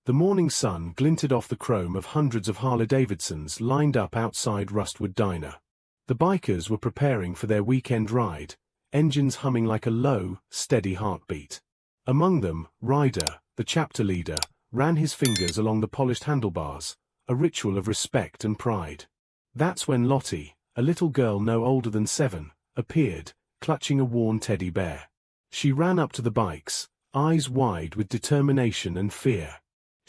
The morning sun glinted off the chrome of hundreds of Harley-Davidsons lined up outside Rustwood Diner. The bikers were preparing for their weekend ride, engines humming like a low, steady heartbeat. Among them, Ryder, the chapter leader, ran his fingers along the polished handlebars, a ritual of respect and pride. That's when Lottie, a little girl no older than 7, appeared, clutching a worn teddy bear. She ran up to the bikes, eyes wide with determination and fear.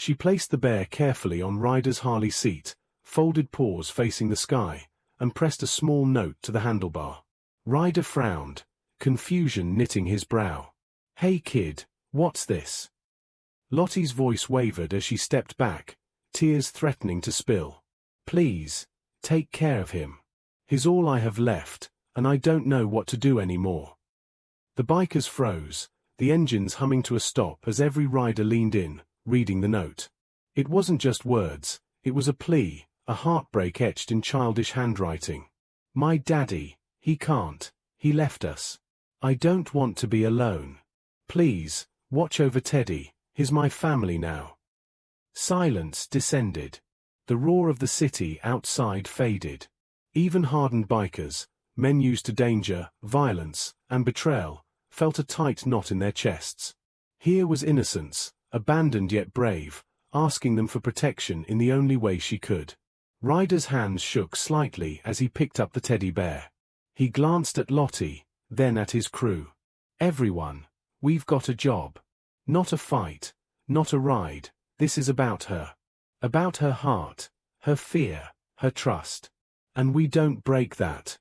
She placed the bear carefully on Ryder's Harley seat, folded paws facing the sky, and pressed a small note to the handlebar. Ryder frowned, confusion knitting his brow. "Hey kid, what's this?" Lottie's voice wavered as she stepped back, tears threatening to spill. "Please, take care of him. He's all I have left, and I don't know what to do anymore." The bikers froze, the engines humming to a stop as every rider leaned in, reading the note. It wasn't just words, it was a plea, a heartbreak etched in childish handwriting. "My daddy, he can't, he left us. I don't want to be alone. Please, watch over Teddy, he's my family now." Silence descended. The roar of the city outside faded. Even hardened bikers, men used to danger, violence, and betrayal, felt a tight knot in their chests. Here was innocence, abandoned yet brave, asking them for protection in the only way she could. Ryder's hands shook slightly as he picked up the teddy bear. He glanced at Lottie, then at his crew. "Everyone, we've got a job. Not a fight, not a ride, this is about her. About her heart, her fear, her trust. And we don't break that."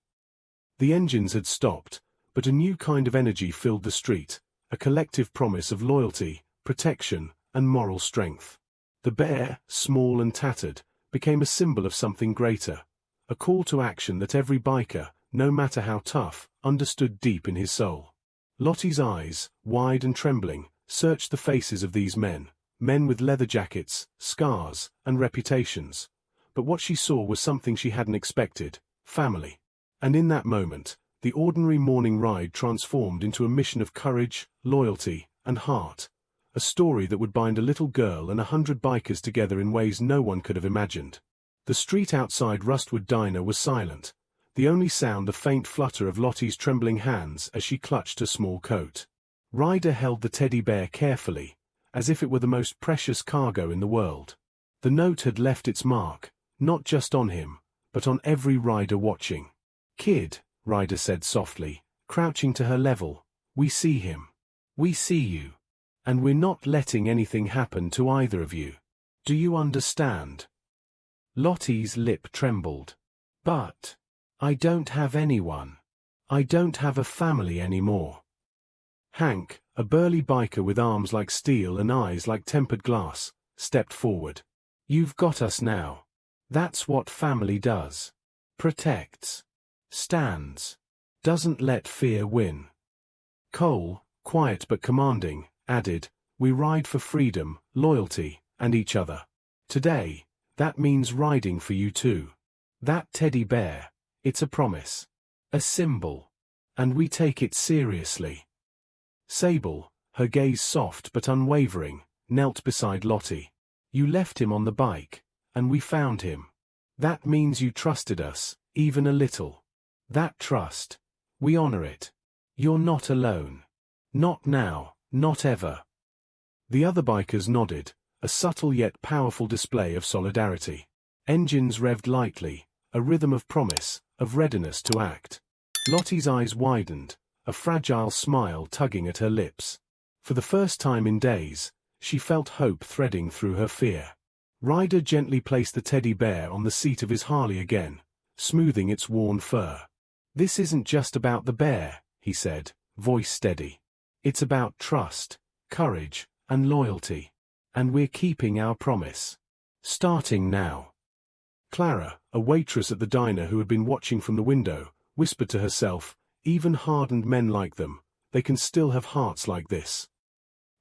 The engines had stopped, but a new kind of energy filled the street, a collective promise of loyalty, protection, and moral strength. The bear, small and tattered, became a symbol of something greater, a call to action that every biker, no matter how tough, understood deep in his soul. Lottie's eyes, wide and trembling, searched the faces of these men with leather jackets, scars, and reputations. But what she saw was something she hadn't expected: family. And in that moment, the ordinary morning ride transformed into a mission of courage, loyalty, and heart. A story that would bind a little girl and 100 bikers together in ways no one could have imagined. The street outside Rustwood Diner was silent, the only sound the faint flutter of Lottie's trembling hands as she clutched a small coat. Ryder held the teddy bear carefully, as if it were the most precious cargo in the world. The note had left its mark, not just on him, but on every rider watching. "Kid," Ryder said softly, crouching to her level, "we see him. We see you. And we're not letting anything happen to either of you. Do you understand?" Lottie's lip trembled. "But I don't have anyone. I don't have a family anymore." Hank, a burly biker with arms like steel and eyes like tempered glass, stepped forward. "You've got us now. That's what family does. Protects. Stands. Doesn't let fear win." Cole, quiet but commanding, added, "We ride for freedom, loyalty, and each other. Today, that means riding for you too. That teddy bear, it's a promise. A symbol. And we take it seriously." Sable, her gaze soft but unwavering, knelt beside Lottie. "You left him on the bike, and we found him. That means you trusted us, even a little. That trust, we honor it. You're not alone. Not now, not ever." The other bikers nodded, a subtle yet powerful display of solidarity. Engines revved lightly, a rhythm of promise, of readiness to act. Lottie's eyes widened, a fragile smile tugging at her lips. For the first time in days, she felt hope threading through her fear. Ryder gently placed the teddy bear on the seat of his Harley again, smoothing its worn fur. "This isn't just about the bear," he said, voice steady. "It's about trust, courage, and loyalty. And we're keeping our promise. Starting now." Clara, a waitress at the diner who had been watching from the window, whispered to herself, "Even hardened men like them, they can still have hearts like this."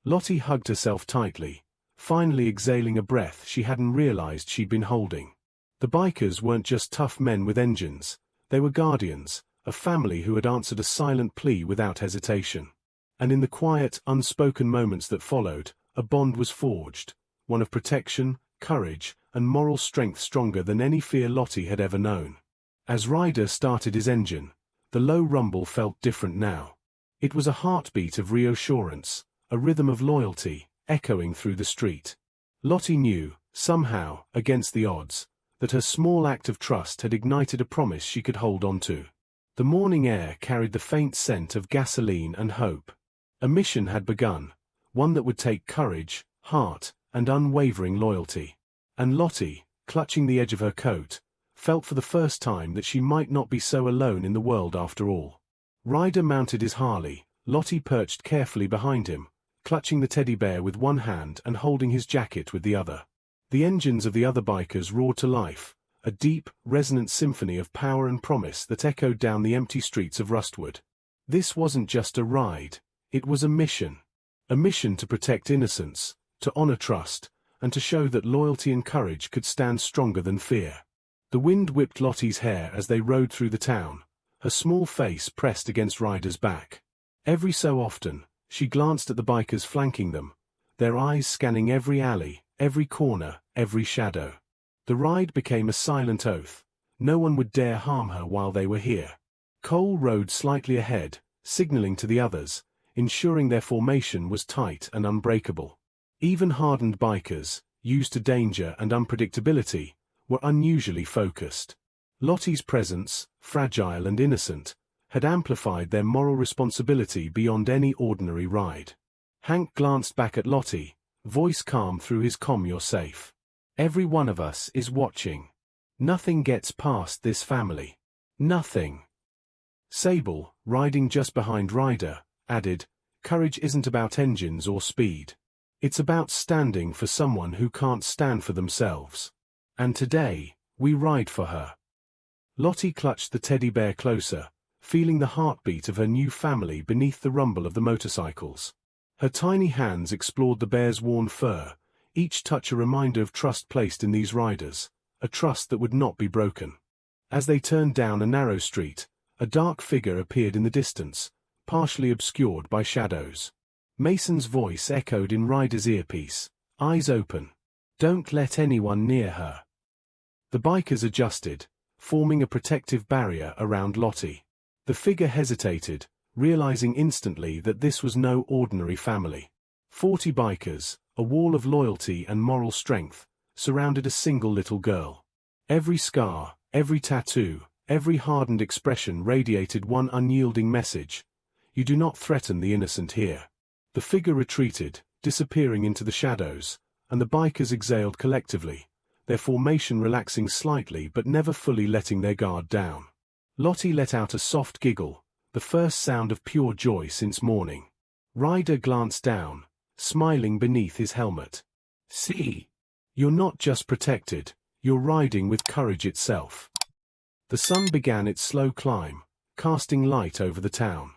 Lottie hugged herself tightly, finally exhaling a breath she hadn't realized she'd been holding. The bikers weren't just tough men with engines, they were guardians, a family who had answered a silent plea without hesitation. And in the quiet, unspoken moments that followed, a bond was forged, one of protection, courage, and moral strength stronger than any fear Lottie had ever known. As Ryder started his engine, the low rumble felt different now. It was a heartbeat of reassurance, a rhythm of loyalty, echoing through the street. Lottie knew, somehow, against the odds, that her small act of trust had ignited a promise she could hold on to. The morning air carried the faint scent of gasoline and hope. A mission had begun, one that would take courage, heart, and unwavering loyalty. And Lottie, clutching the edge of her coat, felt for the first time that she might not be so alone in the world after all. Ryder mounted his Harley, Lottie perched carefully behind him, clutching the teddy bear with one hand and holding his jacket with the other. The engines of the other bikers roared to life, a deep, resonant symphony of power and promise that echoed down the empty streets of Rustwood. This wasn't just a ride, it was a mission. A mission to protect innocence, to honor trust, and to show that loyalty and courage could stand stronger than fear. The wind whipped Lottie's hair as they rode through the town, her small face pressed against Ryder's back. Every so often, she glanced at the bikers flanking them, their eyes scanning every alley, every corner, every shadow. The ride became a silent oath. No one would dare harm her while they were here. Cole rode slightly ahead, signaling to the others, ensuring their formation was tight and unbreakable. Even hardened bikers, used to danger and unpredictability, were unusually focused. Lottie's presence, fragile and innocent, had amplified their moral responsibility beyond any ordinary ride. Hank glanced back at Lottie, voice calm through his comm. "You're safe. Every one of us is watching. Nothing gets past this family. Nothing." Sable, riding just behind Ryder, added, "Courage isn't about engines or speed. It's about standing for someone who can't stand for themselves. And today, we ride for her." Lottie clutched the teddy bear closer, feeling the heartbeat of her new family beneath the rumble of the motorcycles. Her tiny hands explored the bear's worn fur, each touch a reminder of trust placed in these riders, a trust that would not be broken. As they turned down a narrow street, a dark figure appeared in the distance, partially obscured by shadows. Mason's voice echoed in Ryder's earpiece, eyes open. "Don't let anyone near her." The bikers adjusted, forming a protective barrier around Lottie. The figure hesitated, realizing instantly that this was no ordinary family. 40 bikers, a wall of loyalty and moral strength, surrounded a single little girl. Every scar, every tattoo, every hardened expression radiated one unyielding message: you do not threaten the innocent here. The figure retreated, disappearing into the shadows, and the bikers exhaled collectively, their formation relaxing slightly but never fully letting their guard down. Lottie let out a soft giggle, the first sound of pure joy since morning. Ryder glanced down, smiling beneath his helmet. "See? You're not just protected, you're riding with courage itself." The sun began its slow climb, casting light over the town.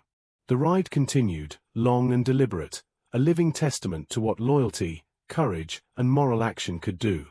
The ride continued, long and deliberate, a living testament to what loyalty, courage, and moral action could do.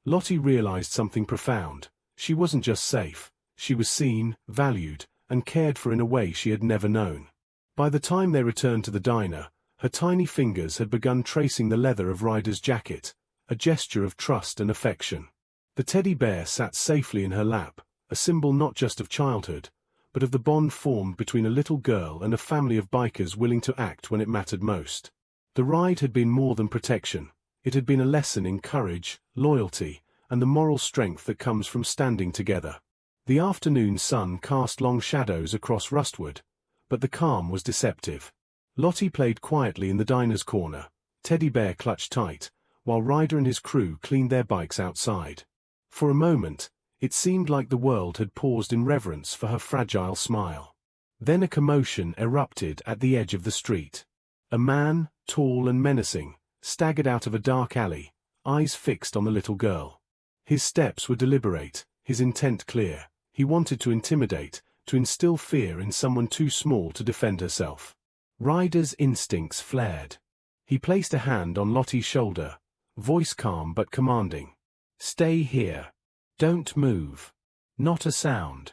Lottie realized something profound. She wasn't just safe, she was seen, valued, and cared for in a way she had never known. By the time they returned to the diner, her tiny fingers had begun tracing the leather of Ryder's jacket, a gesture of trust and affection. The teddy bear sat safely in her lap, a symbol not just of childhood, but of the bond formed between a little girl and a family of bikers willing to act when it mattered most. The ride had been more than protection. It had been a lesson in courage, loyalty, and the moral strength that comes from standing together. The afternoon sun cast long shadows across Rustwood, but the calm was deceptive. Lottie played quietly in the diner's corner, teddy bear clutched tight, while Ryder and his crew cleaned their bikes outside. For a moment, it seemed like the world had paused in reverence for her fragile smile. Then a commotion erupted at the edge of the street. A man, tall and menacing, staggered out of a dark alley, eyes fixed on the little girl. His steps were deliberate, his intent clear. He wanted to intimidate, to instill fear in someone too small to defend herself. Ryder's instincts flared. He placed a hand on Lottie's shoulder, voice calm but commanding. "Stay here. Don't move. Not a sound."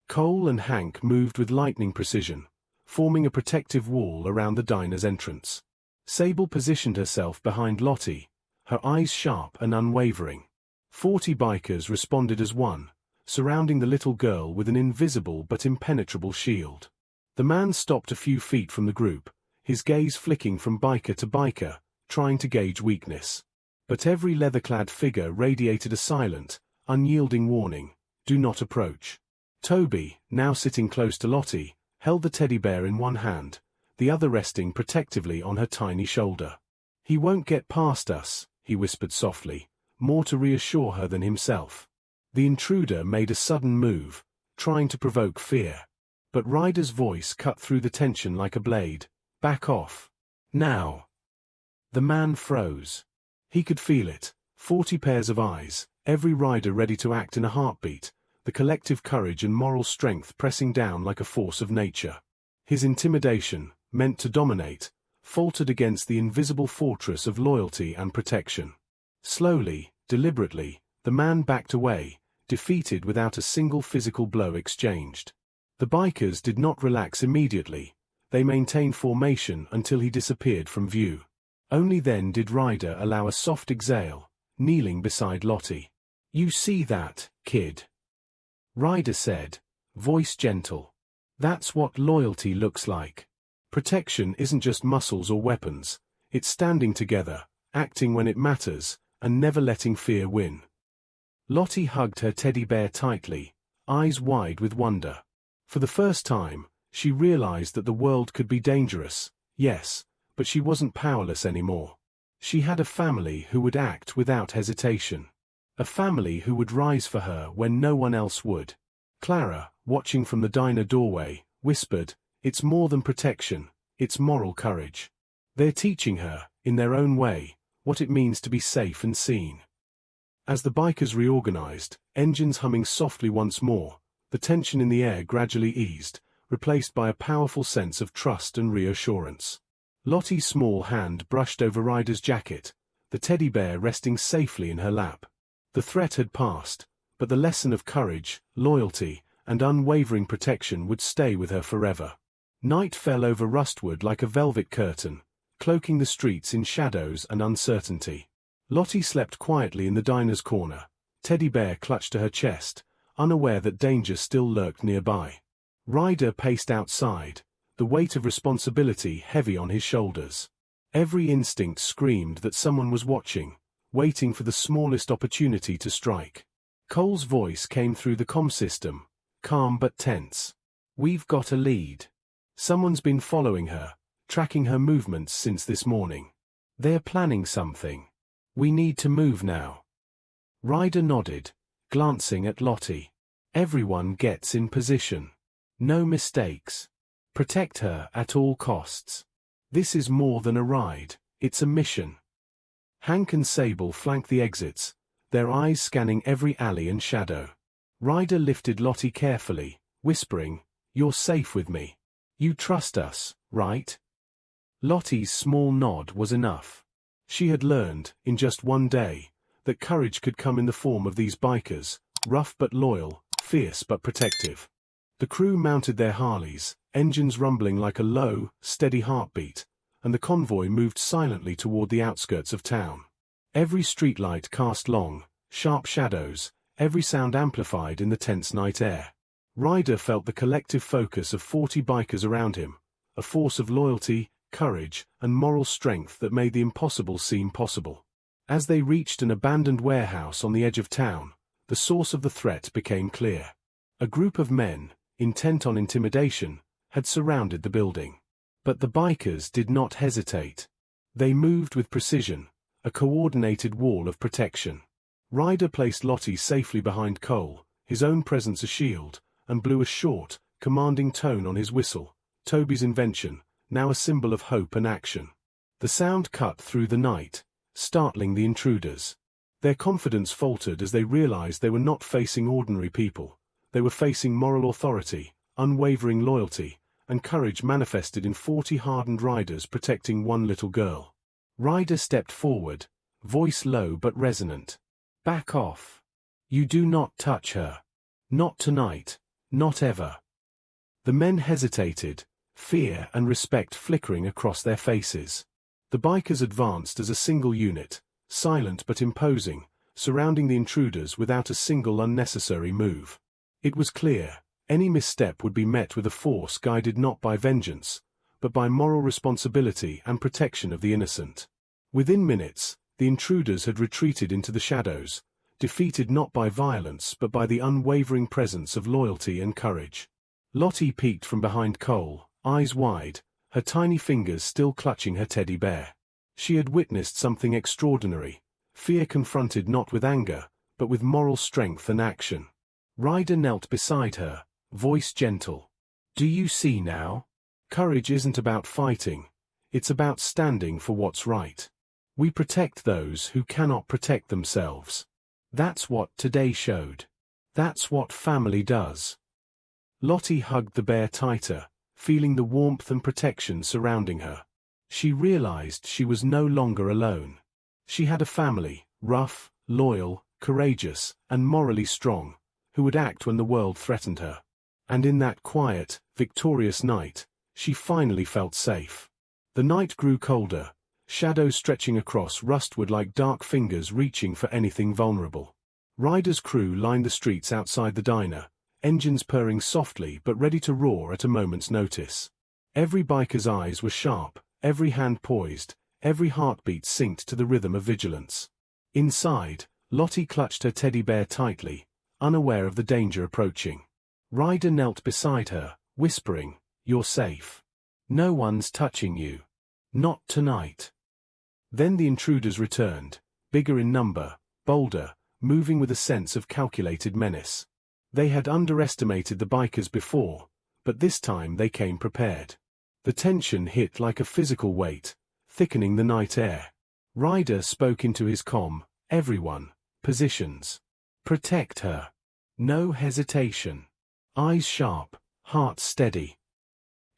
Cole and Hank moved with lightning precision, forming a protective wall around the diner's entrance. Sable positioned herself behind Lottie, her eyes sharp and unwavering. 40 bikers responded as one, surrounding the little girl with an invisible but impenetrable shield. The man stopped a few feet from the group, his gaze flicking from biker to biker, trying to gauge weakness. But every leather-clad figure radiated a silent, unyielding warning: do not approach. Toby, now sitting close to Lottie, held the teddy bear in one hand, the other resting protectively on her tiny shoulder. "He won't get past us," he whispered softly, more to reassure her than himself. The intruder made a sudden move, trying to provoke fear. But Ryder's voice cut through the tension like a blade. "Back off. Now." The man froze. He could feel it, 40 pairs of eyes, every rider ready to act in a heartbeat, the collective courage and moral strength pressing down like a force of nature. His intimidation, meant to dominate, faltered against the invisible fortress of loyalty and protection. Slowly, deliberately, the man backed away, defeated without a single physical blow exchanged. The bikers did not relax immediately. They maintained formation until he disappeared from view. Only then did Ryder allow a soft exhale, kneeling beside Lottie. "You see that, kid?" Ryder said, voice gentle. "That's what loyalty looks like. Protection isn't just muscles or weapons, it's standing together, acting when it matters, and never letting fear win." Lottie hugged her teddy bear tightly, eyes wide with wonder. For the first time, she realized that the world could be dangerous, yes, but she wasn't powerless anymore. She had a family who would act without hesitation. A family who would rise for her when no one else would. Clara, watching from the diner doorway, whispered, "It's more than protection, it's moral courage." They're teaching her, in their own way, what it means to be safe and seen. As the bikers reorganized, engines humming softly once more, the tension in the air gradually eased, replaced by a powerful sense of trust and reassurance. Lottie's small hand brushed over Ryder's jacket, the teddy bear resting safely in her lap. The threat had passed, but the lesson of courage, loyalty, and unwavering protection would stay with her forever. Night fell over Rustwood like a velvet curtain, cloaking the streets in shadows and uncertainty. Lottie slept quietly in the diner's corner, teddy bear clutched to her chest, unaware that danger still lurked nearby. Ryder paced outside, the weight of responsibility heavy on his shoulders. Every instinct screamed that someone was watching, waiting for the smallest opportunity to strike. Cole's voice came through the comm system, calm but tense. "We've got a lead. Someone's been following her, tracking her movements since this morning. They're planning something. We need to move now." Ryder nodded, glancing at Lottie. "Everyone gets in position. No mistakes. Protect her at all costs. This is more than a ride, it's a mission." Hank and Sable flanked the exits, their eyes scanning every alley and shadow. Ryder lifted Lottie carefully, whispering, "You're safe with me. You trust us, right?" Lottie's small nod was enough. She had learned, in just one day, that courage could come in the form of these bikers, rough but loyal, fierce but protective. The crew mounted their Harleys, engines rumbling like a low, steady heartbeat, and the convoy moved silently toward the outskirts of town. Every streetlight cast long, sharp shadows, every sound amplified in the tense night air. Ryder felt the collective focus of 40 bikers around him, a force of loyalty, courage, and moral strength that made the impossible seem possible. As they reached an abandoned warehouse on the edge of town, the source of the threat became clear. A group of men, intent on intimidation, had surrounded the building. But the bikers did not hesitate. They moved with precision, a coordinated wall of protection. Ryder placed Lottie safely behind Cole, his own presence a shield, and blew a short, commanding tone on his whistle, Toby's invention, now a symbol of hope and action. The sound cut through the night, startling the intruders. Their confidence faltered as they realized they were not facing ordinary people. They were facing moral authority, unwavering loyalty, and courage manifested in 40 hardened riders protecting one little girl. Ryder stepped forward, voice low but resonant. "Back off. You do not touch her. Not tonight, not ever." The men hesitated, fear and respect flickering across their faces. The bikers advanced as a single unit, silent but imposing, surrounding the intruders without a single unnecessary move. It was clear, any misstep would be met with a force guided not by vengeance, but by moral responsibility and protection of the innocent. Within minutes, the intruders had retreated into the shadows, defeated not by violence but by the unwavering presence of loyalty and courage. Lottie peeked from behind Cole, eyes wide, her tiny fingers still clutching her teddy bear. She had witnessed something extraordinary, fear confronted not with anger, but with moral strength and action. Ryder knelt beside her, voice gentle. "Do you see now? Courage isn't about fighting, it's about standing for what's right. We protect those who cannot protect themselves. That's what today showed. That's what family does." Lottie hugged the bear tighter, feeling the warmth and protection surrounding her. She realized she was no longer alone. She had a family, rough, loyal, courageous, and morally strong, who would act when the world threatened her. And in that quiet, victorious night, she finally felt safe. The night grew colder, shadows stretching across Rustwood like dark fingers reaching for anything vulnerable. Ryder's crew lined the streets outside the diner, engines purring softly but ready to roar at a moment's notice. Every biker's eyes were sharp, every hand poised, every heartbeat synced to the rhythm of vigilance. Inside, Lottie clutched her teddy bear tightly, unaware of the danger approaching. Ryder knelt beside her, whispering, "You're safe. No one's touching you. Not tonight." Then the intruders returned, bigger in number, bolder, moving with a sense of calculated menace. They had underestimated the bikers before, but this time they came prepared. The tension hit like a physical weight, thickening the night air. Ryder spoke into his comm, "Everyone, positions. Protect her. No hesitation. Eyes sharp, heart steady."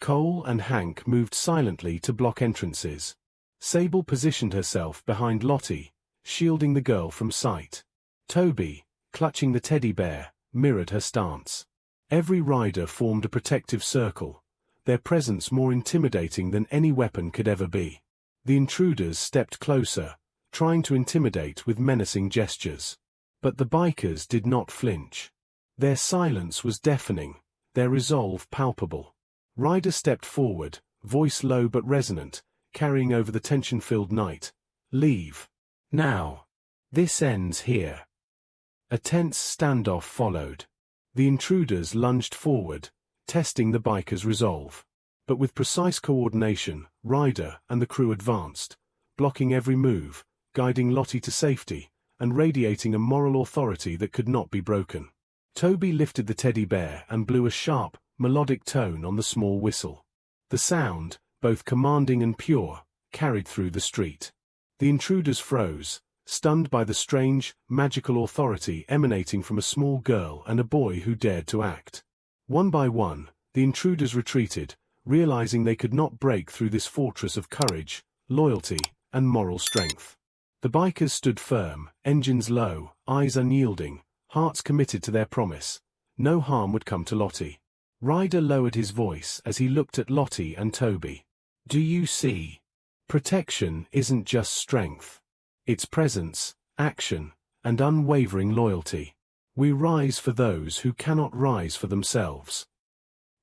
Cole and Hank moved silently to block entrances. Sable positioned herself behind Lottie, shielding the girl from sight. Toby, clutching the teddy bear, mirrored her stance. Every rider formed a protective circle, their presence more intimidating than any weapon could ever be. The intruders stepped closer, trying to intimidate with menacing gestures. But the bikers did not flinch. Their silence was deafening, their resolve palpable. Ryder stepped forward, voice low but resonant, carrying over the tension-filled night. "Leave. Now. This ends here." A tense standoff followed. The intruders lunged forward, testing the bikers' resolve. But with precise coordination, Ryder and the crew advanced, blocking every move, guiding Lottie to safety, and radiating a moral authority that could not be broken. Toby lifted the teddy bear and blew a sharp, melodic tone on the small whistle. The sound, both commanding and pure, carried through the street. The intruders froze, stunned by the strange, magical authority emanating from a small girl and a boy who dared to act. One by one, the intruders retreated, realizing they could not break through this fortress of courage, loyalty, and moral strength. The bikers stood firm, engines low, eyes unyielding, hearts committed to their promise. No harm would come to Lottie. Ryder lowered his voice as he looked at Lottie and Toby. "Do you see? Protection isn't just strength. It's presence, action, and unwavering loyalty. We rise for those who cannot rise for themselves."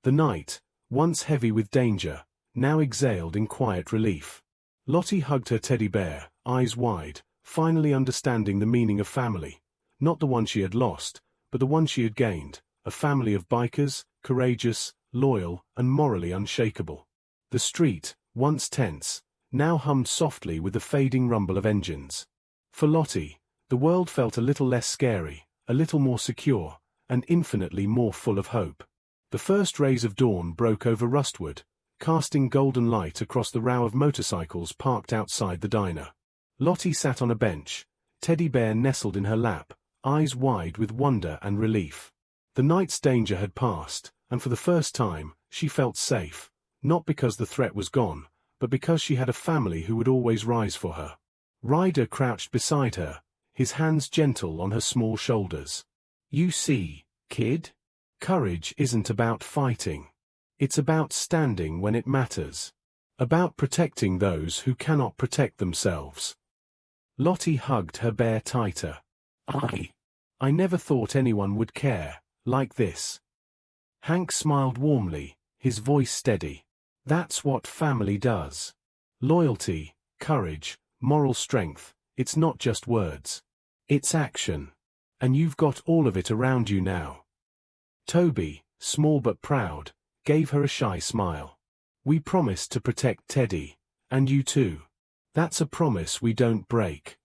The night, once heavy with danger, now exhaled in quiet relief. Lottie hugged her teddy bear, eyes wide, finally understanding the meaning of family. Not the one she had lost, but the one she had gained, a family of bikers, courageous, loyal, and morally unshakable. The street, once tense, now hummed softly with the fading rumble of engines. For Lottie, the world felt a little less scary, a little more secure, and infinitely more full of hope. The first rays of dawn broke over Rustwood, casting golden light across the row of motorcycles parked outside the diner. Lottie sat on a bench, teddy bear nestled in her lap, eyes wide with wonder and relief. The night's danger had passed, and for the first time, she felt safe, not because the threat was gone, but because she had a family who would always rise for her. Ryder crouched beside her, his hands gentle on her small shoulders. "You see, kid? Courage isn't about fighting. It's about standing when it matters. About protecting those who cannot protect themselves." Lottie hugged her bear tighter. I never thought anyone would care like this. Hank smiled warmly, his voice steady. That's what family does. Loyalty, courage, moral strength, it's not just words. It's action. And you've got all of it around you now. Toby, small but proud, gave her a shy smile. We promised to protect Teddy, and you too. That's a promise we don't break.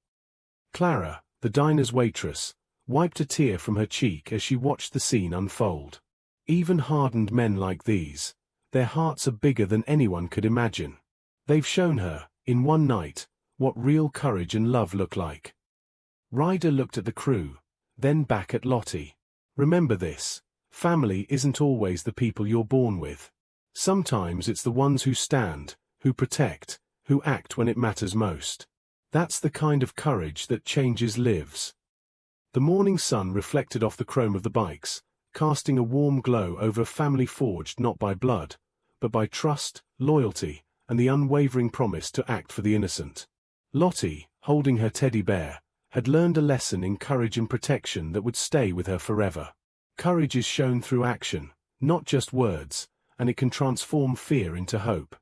Clara, the diner's waitress, wiped a tear from her cheek as she watched the scene unfold. Even hardened men like these, their hearts are bigger than anyone could imagine. They've shown her, in one night, what real courage and love look like. Ryder looked at the crew, then back at Lottie. Remember this, family isn't always the people you're born with. Sometimes it's the ones who stand, who protect, who act when it matters most. That's the kind of courage that changes lives. The morning sun reflected off the chrome of the bikes, casting a warm glow over a family forged not by blood, but by trust, loyalty, and the unwavering promise to act for the innocent. Lottie, holding her teddy bear, had learned a lesson in courage and protection that would stay with her forever. Courage is shown through action, not just words, and it can transform fear into hope.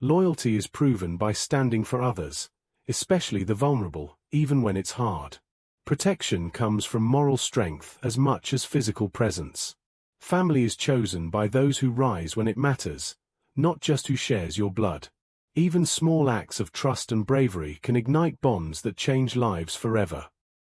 Loyalty is proven by standing for others, especially the vulnerable, even when it's hard. Protection comes from moral strength as much as physical presence. Family is chosen by those who rise when it matters, not just who shares your blood. Even small acts of trust and bravery can ignite bonds that change lives forever.